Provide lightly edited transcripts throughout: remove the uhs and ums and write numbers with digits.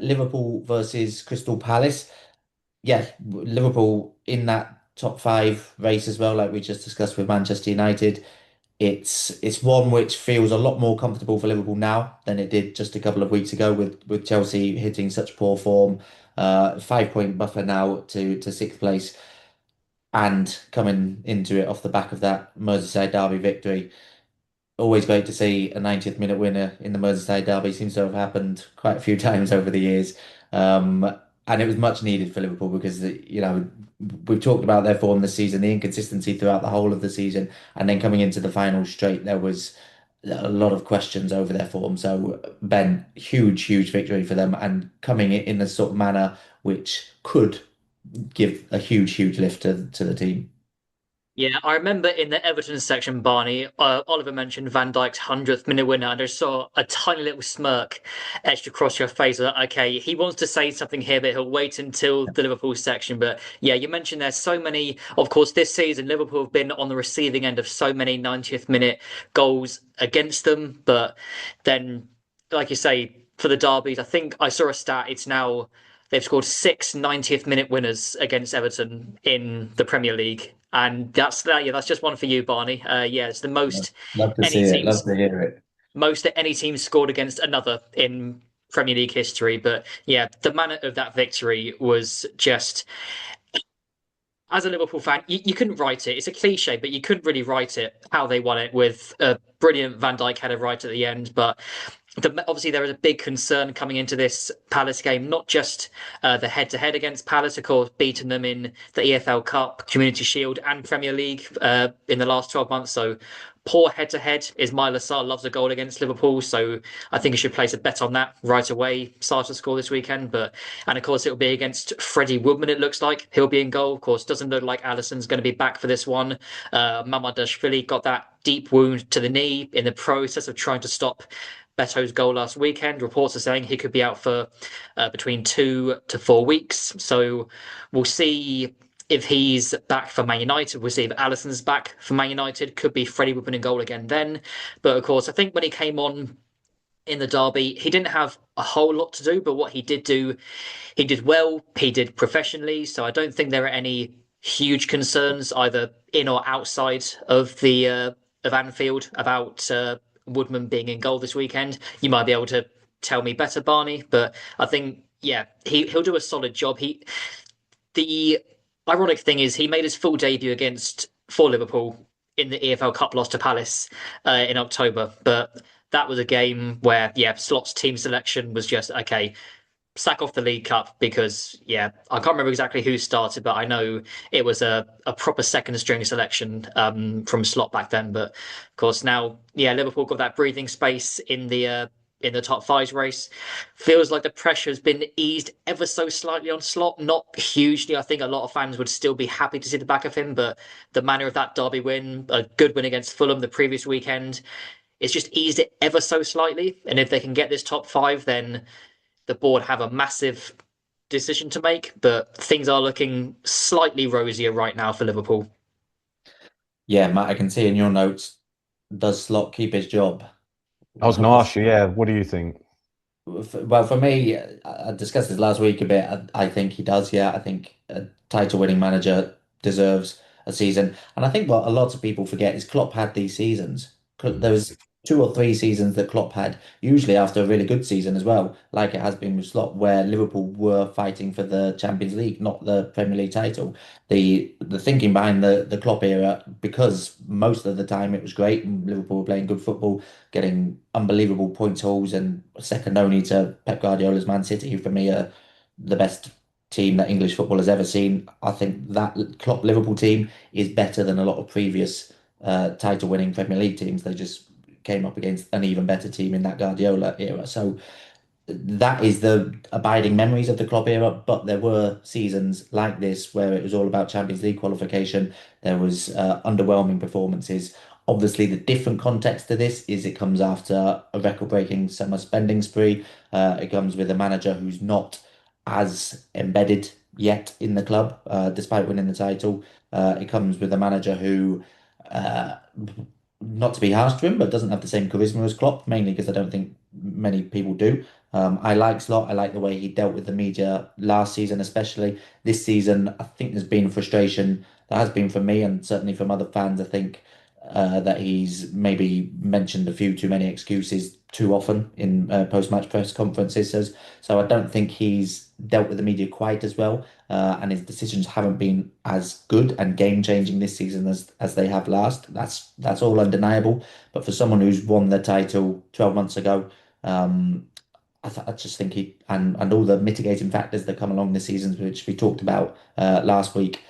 Liverpool versus Crystal Palace. Yeah, Liverpool in that top five race as well, like we just discussed with Manchester United. It's one which feels a lot more comfortable for Liverpool now than it did just a couple of weeks ago with Chelsea hitting such poor form. 5 point buffer now to sixth place and coming into it off the back of that Merseyside derby victory. Always great to see a 90th minute winner in the Merseyside derby. Seems to have happened quite a few times over the years. Um, and it was much needed for Liverpool because, we've talked about their form this season, the inconsistency throughout the whole of the season. And then coming into the final straight, there was a lot of questions over their form. So, Ben, huge victory for them and coming in a sort of manner which could give a huge lift to the team. Yeah, I remember in the Everton section, Barney, Oliver mentioned Van Dijk's 100th minute winner, and I saw a tiny little smirk etched across your face. Like, okay, he wants to say something here, but he'll wait until the Liverpool section. But yeah, you mentioned there's so many. Of course, this season, Liverpool have been on the receiving end of so many 90th minute goals against them. But then, like you say, for the derbies, I think I saw a stat. It's now they've scored six 90th minute winners against Everton in the Premier League. And that's that. Yeah, that's just one for you, Barney. Yeah, it's the Love to any see it. Love teams to hear it. most that any team scored against another in Premier League history. But yeah, the manner of that victory was just, as a Liverpool fan, you couldn't write it. It's a cliche, but you couldn't really write it how they won it with a brilliant Van Dijk header right at the end. But obviously there is a big concern coming into this Palace game, not just the head-to-head against Palace, of course, beating them in the EFL Cup, Community Shield, and Premier League in the last 12 months. So poor head-to-head is Myla Sarr loves a goal against Liverpool, so I think you should place a bet on that right away. Sarr to score this weekend, and of course it'll be against Freddie Woodman. It looks like he'll be in goal. Of course, doesn't look like Alisson's going to be back for this one. Mamadashvili got that deep wound to the knee in the process of trying to stop Beto's goal last weekend. Reports are saying he could be out for between 2 to 4 weeks. So we'll see if he's back for Man United. We'll see if Alisson's back for Man United. Could be Freddie Woodman in goal again then. But of course, I think when he came on in the derby, he didn't have a whole lot to do. But what he did do, he did well. He did professionally. So I don't think there are any huge concerns either in or outside of the of Anfield about Woodman being in goal this weekend. You might be able to tell me better, Barney, but I think yeah, he'll do a solid job. The ironic thing is he made his full debut against for Liverpool in the EFL Cup loss to Palace in October, but that was a game where yeah, Slot's team selection was just okay. Sack off the League Cup because yeah, I can't remember exactly who started, but I know it was a proper second string selection from Slot back then. But of course now, yeah, Liverpool got that breathing space in the top five race. Feels like the pressure has been eased ever so slightly on Slot, not hugely. I think a lot of fans would still be happy to see the back of him, but the manner of that derby win, a good win against Fulham the previous weekend, it's just eased it ever so slightly. And if they can get this top five, then the board have a massive decision to make, but things are looking slightly rosier right now for Liverpool. Yeah, Matt, I can see in your notes, does Slot keep his job? I was going to ask you, yeah, what do you think? Well, for me, I discussed this last week a bit. I think he does. Yeah, I think a title-winning manager deserves a season. And I think what a lot of people forget is Klopp had these seasons. There was 2 or 3 seasons that Klopp had, usually after a really good season as well, like it has been with Slot, where Liverpool were fighting for the Champions League, not the Premier League title. The thinking behind the Klopp era, because most of the time it was great and Liverpool were playing good football, getting unbelievable points hauls, and second only to Pep Guardiola's Man City, who for me are the best team that English football has ever seen. I think that Klopp Liverpool team is better than a lot of previous title-winning Premier League teams. They just came up against an even better team in that Guardiola era. So that is the abiding memories of the Klopp era. But there were seasons like this where it was all about Champions League qualification. There was underwhelming performances. Obviously, the different context to this is it comes after a record-breaking summer spending spree. It comes with a manager who's not as embedded yet in the club, despite winning the title. It comes with a manager who, uh, not to be harsh to him, but doesn't have the same charisma as Klopp, mainly because I don't think many people do. I like Slot. I like the way he dealt with the media last season, especially this season. I think there's been frustration. There has been from me and certainly from other fans. I think that he's maybe mentioned a few too many excuses too often in post-match press conferences. So I don't think he's dealt with the media quite as well, and his decisions haven't been as good and game-changing this season as they have last. That's all undeniable. But for someone who's won the title 12 months ago, um, I just think he and all the mitigating factors that come along this season, which we talked about last week.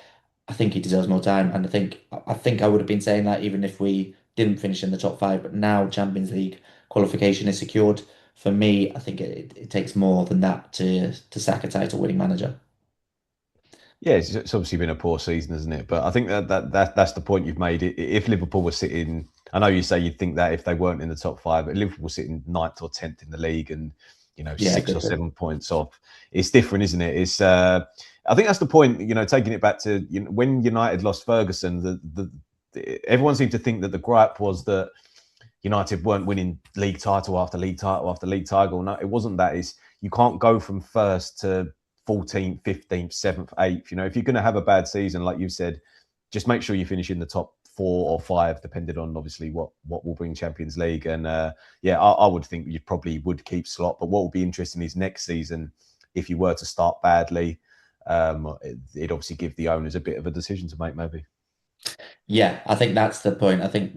I think he deserves more time, and I think I would have been saying that even if we didn't finish in the top five. But now Champions League qualification is secured. For me, I think it takes more than that to sack a title-winning manager. Yeah, it's obviously been a poor season, isn't it? But I think that's the point you've made. If Liverpool were sitting, I know you say you'd think that if they weren't in the top five, but Liverpool were sitting ninth or tenth in the league, and Yeah, 6 or 7 points off, it's different, isn't it? It's I think that's the point. Taking it back to when United lost Ferguson, everyone seemed to think that the gripe was that United weren't winning league title after league title after league title. No, it wasn't that. It's you can't go from first to 14th, 15th, 7th, 8th. If you're going to have a bad season, like you said, just make sure you finish in the top 4 or 5, depending on obviously what will bring Champions League. And yeah, I would think you probably would keep Slot. But what will be interesting is next season, if you were to start badly, it'd obviously give the owners a bit of a decision to make, maybe. Yeah, I think that's the point. I think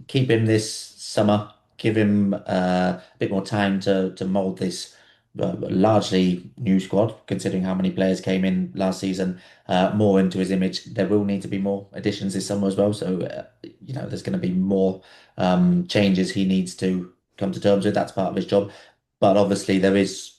keep him this summer, give him a bit more time to mold this largely new squad, considering how many players came in last season, more into his image. There will need to be more additions this summer as well. So there's going to be more changes he needs to come to terms with. That's part of his job. But obviously there is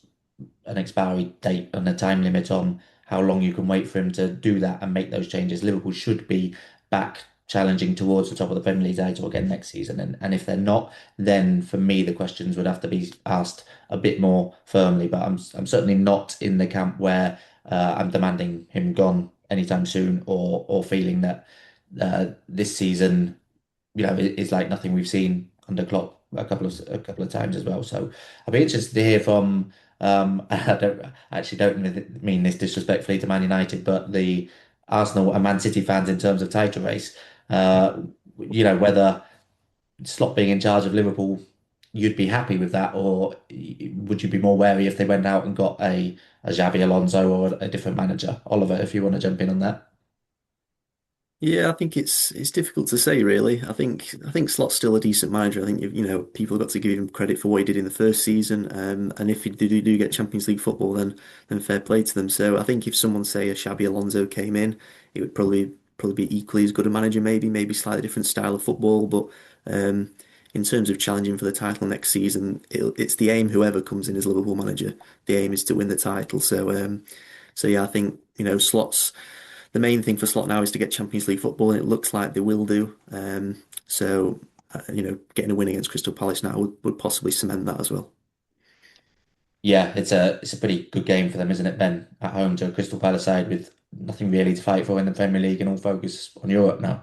an expiry date and a time limit on how long you can wait for him to do that and make those changes. Liverpool should be back challenging towards the top of the Premier League title again next season. And if they're not, then for me the questions would have to be asked a bit more firmly. But I'm certainly not in the camp where I'm demanding him gone anytime soon or feeling that this season is like nothing we've seen under Klopp a couple of times as well. So I'd be interested to hear from. I don't mean this disrespectfully to Man United, but the Arsenal and Man City fans in terms of title race. Uh, whether Slot being in charge of Liverpool, you'd be happy with that, or would you be more wary if they went out and got a Xabi Alonso or a different manager? Oliver, if you want to jump in on that. Yeah, I think it's difficult to say really. I think Slot's still a decent manager. I think people have got to give him credit for what he did in the first season. And if they do get Champions League football, then fair play to them. So I think if someone say a Xabi Alonso came in, it would probably be equally as good a manager, maybe slightly different style of football. But in terms of challenging for the title next season, it's the aim. Whoever comes in as Liverpool manager, the aim is to win the title. So yeah, I think Slot's. The main thing for Slot now is to get Champions League football, and it looks like they will do. Getting a win against Crystal Palace now would possibly cement that as well. Yeah, it's a pretty good game for them, isn't it, Ben? At home to a Crystal Palace side with nothing really to fight for in the Premier League and all focus on Europe now.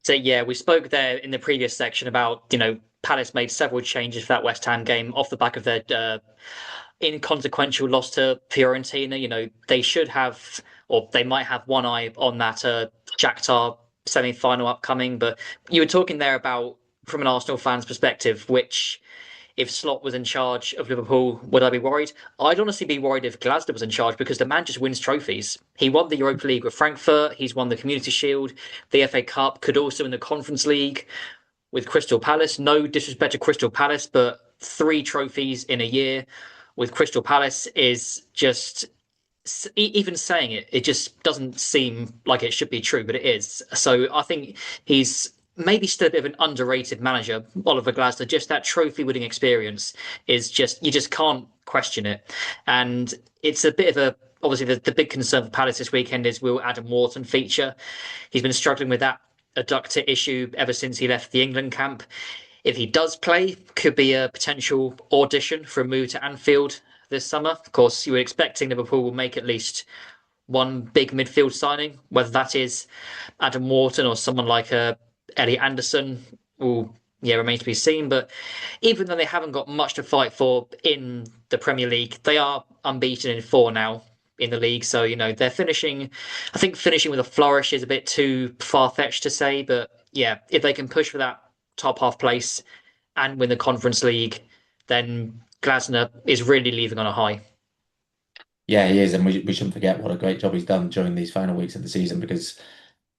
So yeah, we spoke there in the previous section about, Palace made several changes for that West Ham game off the back of their inconsequential loss to Fiorentina. They should have, or they might have one eye on that Shakhtar semi-final upcoming. But you were talking there about, from an Arsenal fan's perspective, which if Slot was in charge of Liverpool, would I be worried? I'd honestly be worried if Glasner was in charge because the man just wins trophies. He won the Europa League with Frankfurt. He's won the Community Shield, the FA Cup, could also win the Conference League with Crystal Palace. No disrespect to Crystal Palace, but 3 trophies in a year with Crystal Palace is just, even saying it just doesn't seem like it should be true, but it is. So I think he's maybe still a bit of an underrated manager, Oliver Glasner. Just that trophy winning experience is just, you just can't question it. And it's a bit of a, obviously the big concern for Palace this weekend is, will Adam Wharton feature? He's been struggling with that adductor issue ever since he left the England camp. If he does play, could be a potential audition for a move to Anfield this summer. Of course, you were expecting Liverpool will make at least one big midfield signing, whether that is Adam Wharton or someone like Elliot Anderson. Will yeah, remains to be seen. But even though they haven't got much to fight for in the Premier League, they are unbeaten in four now in the league. So, they're finishing, I think finishing with a flourish is a bit too far-fetched to say, but yeah, if they can push for that top half place and win the Conference League, then Glasner is really leaving on a high. Yeah, he is, and we shouldn't forget what a great job he's done during these final weeks of the season because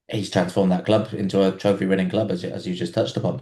he's transformed that club into a trophy-winning club, as you just touched upon.